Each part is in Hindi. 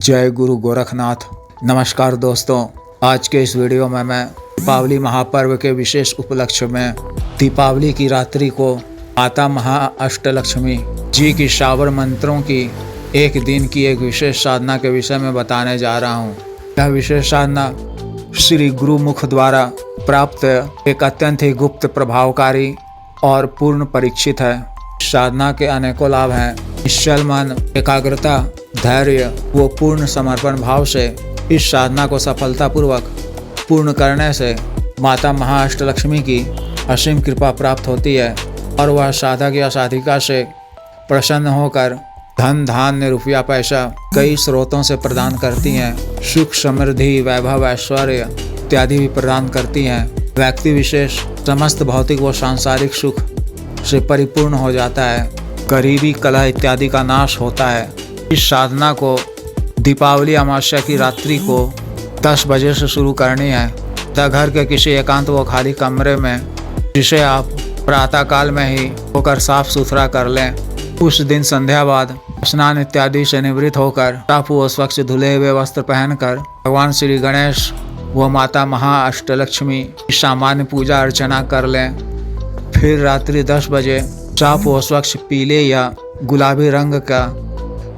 जय गुरु गोरखनाथ। नमस्कार दोस्तों, आज के इस वीडियो में मैं दीपावली महापर्व के विशेष उपलक्ष्य में दीपावली की रात्रि को माता महाअष्टलक्ष्मी जी की शावर मंत्रों की एक दिन की एक विशेष साधना के विषय में बताने जा रहा हूँ। यह विशेष साधना श्री गुरुमुख द्वारा प्राप्त एक अत्यंत ही गुप्त, प्रभावकारी और पूर्ण परीक्षित है। साधना के अनेकों लाभ हैं। निश्चल मन, एकाग्रता, धैर्य व पूर्ण समर्पण भाव से इस साधना को सफलतापूर्वक पूर्ण करने से माता महाअष्टलक्ष्मी की असीम कृपा प्राप्त होती है और वह साधक या साधिका से प्रसन्न होकर धन, धान्य, रुपया, पैसा कई स्रोतों से प्रदान करती हैं। सुख, समृद्धि, वैभव, ऐश्वर्य इत्यादि भी प्रदान करती हैं। व्यक्ति विशेष समस्त भौतिक व सांसारिक सुख से परिपूर्ण हो जाता है। गरीबी, कलह इत्यादि का नाश होता है। इस साधना को दीपावली अमावस्या की रात्रि को 10 बजे से शुरू करनी है तथा घर के किसी एकांत व खाली कमरे में, जिसे आप प्रातःकाल में ही होकर साफ सुथरा कर लें। उस दिन संध्या बाद स्नान इत्यादि से निवृत्त होकर साफ व स्वच्छ धुले हुए वस्त्र पहनकर भगवान श्री गणेश व माता महाअष्टलक्ष्मी की सामान्य पूजा अर्चना कर लें। फिर रात्रि 10 बजे साफ व स्वच्छ पीले या गुलाबी रंग का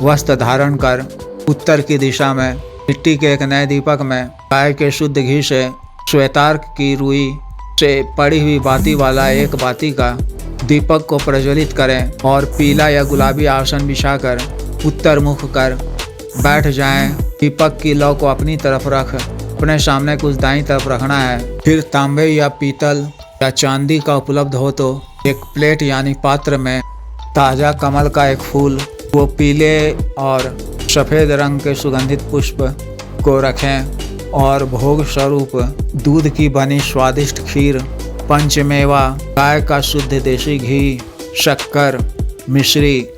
वस्त्र धारण कर उत्तर की दिशा में मिट्टी के एक नए दीपक में गाय के शुद्ध घी से श्वेतार्क की रुई से पड़ी हुई बाती वाला एक बाती का दीपक को प्रज्वलित करें और पीला या गुलाबी आसन बिछाकर उत्तर मुख कर बैठ जाएं। दीपक की लौ को अपनी तरफ रख अपने सामने कुछ दाईं तरफ रखना है। फिर तांबे या पीतल या चांदी का उपलब्ध हो तो एक प्लेट यानी पात्र में ताज़ा कमल का एक फूल, वो पीले और सफ़ेद रंग के सुगंधित पुष्प को रखें और भोग स्वरूप दूध की बनी स्वादिष्ट खीर, पंचमेवा, गाय का शुद्ध देसी घी, शक्कर, मिश्री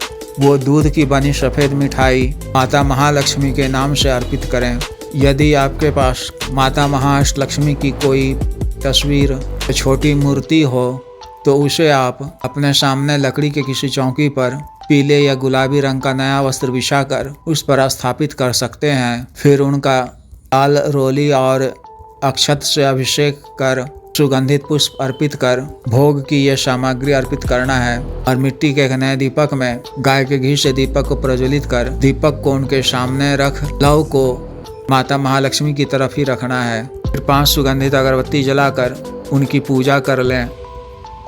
वो दूध की बनी सफ़ेद मिठाई माता महालक्ष्मी के नाम से अर्पित करें। यदि आपके पास माता महाअष्टलक्ष्मी की कोई तस्वीर, छोटी मूर्ति हो तो उसे आप अपने सामने लकड़ी के किसी चौकी पर पीले या गुलाबी रंग का नया वस्त्र बिछाकर उस पर स्थापित कर सकते हैं। फिर उनका लाल रोली और अक्षत से अभिषेक कर सुगंधित पुष्प अर्पित कर भोग की यह सामग्री अर्पित करना है और मिट्टी के एक नए दीपक में गाय के घी से दीपक को प्रज्वलित कर दीपक को उनके सामने रख लौ को माता महालक्ष्मी की तरफ ही रखना है। फिर 5 सुगंधित अगरबत्ती जलाकर उनकी पूजा कर लें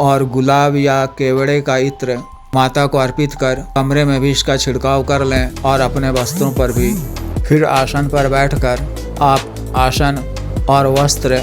और गुलाब या केवड़े का इत्र माता को अर्पित कर कमरे में भी इसका छिड़काव कर लें और अपने वस्त्रों पर भी। फिर आसन पर बैठकर आप आसन और वस्त्र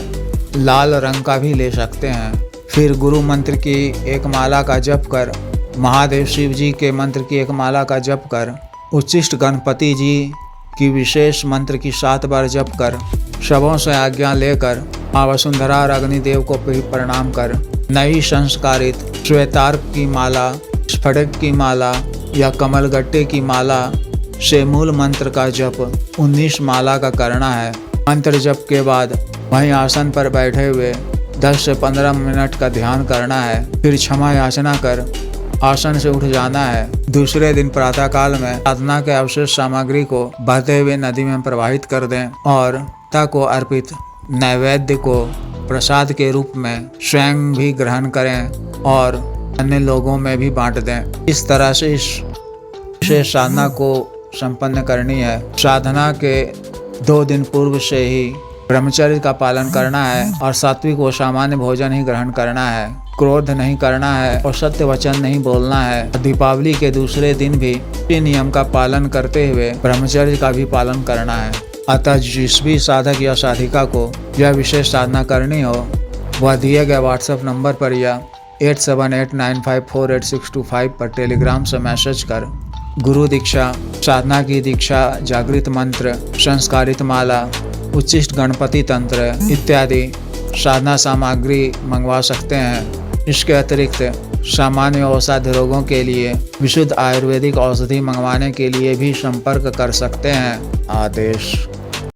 लाल रंग का भी ले सकते हैं। फिर गुरु मंत्र की एक माला का जप कर, महादेव शिव जी के मंत्र की एक माला का जप कर, उच्चिष्ट गणपति जी की विशेष मंत्र की 7 बार जप कर, शवों से आज्ञा लेकर माँ वसुंधरा और अग्निदेव को भी प्रणाम कर नई संस्कारित श्वेतार्क की माला, स्फटिक की माला या कमलगट्टे की माला से मूल मंत्र का जप 19 माला का करना है। मंत्र जप के बाद वहीं आसन पर बैठे हुए 10 से 15 मिनट का ध्यान करना है। फिर क्षमा याचना कर आसन से उठ जाना है। दूसरे दिन प्रातःकाल में साधना के अवशेष सामग्री को बहते हुए नदी में प्रवाहित कर दें और माता को अर्पित नैवेद्य को प्रसाद के रूप में स्वयं भी ग्रहण करें और अन्य लोगों में भी बांट दें। इस तरह से इस विशेष साधना को संपन्न करनी है। साधना के 2 दिन पूर्व से ही ब्रह्मचर्य का पालन करना है और सात्विक व सामान्य भोजन ही ग्रहण करना है। क्रोध नहीं करना है और सत्य वचन नहीं बोलना है। दीपावली के दूसरे दिन भी इसी नियम का पालन करते हुए ब्रह्मचर्य का भी पालन करना है। अतः जिस भी साधक या साधिका को यह विशेष साधना करनी हो वह दिए गए व्हाट्सएप नंबर पर या 8789548625 पर टेलीग्राम से मैसेज कर गुरु दीक्षा, साधना की दीक्षा, जागृत मंत्र, संस्कारित माला, उच्चिष्ट गणपति तंत्र इत्यादि साधना सामग्री मंगवा सकते हैं। इसके अतिरिक्त सामान्य औषध रोगों के लिए विशुद्ध आयुर्वेदिक औषधि मंगवाने के लिए भी संपर्क कर सकते हैं। आदेश।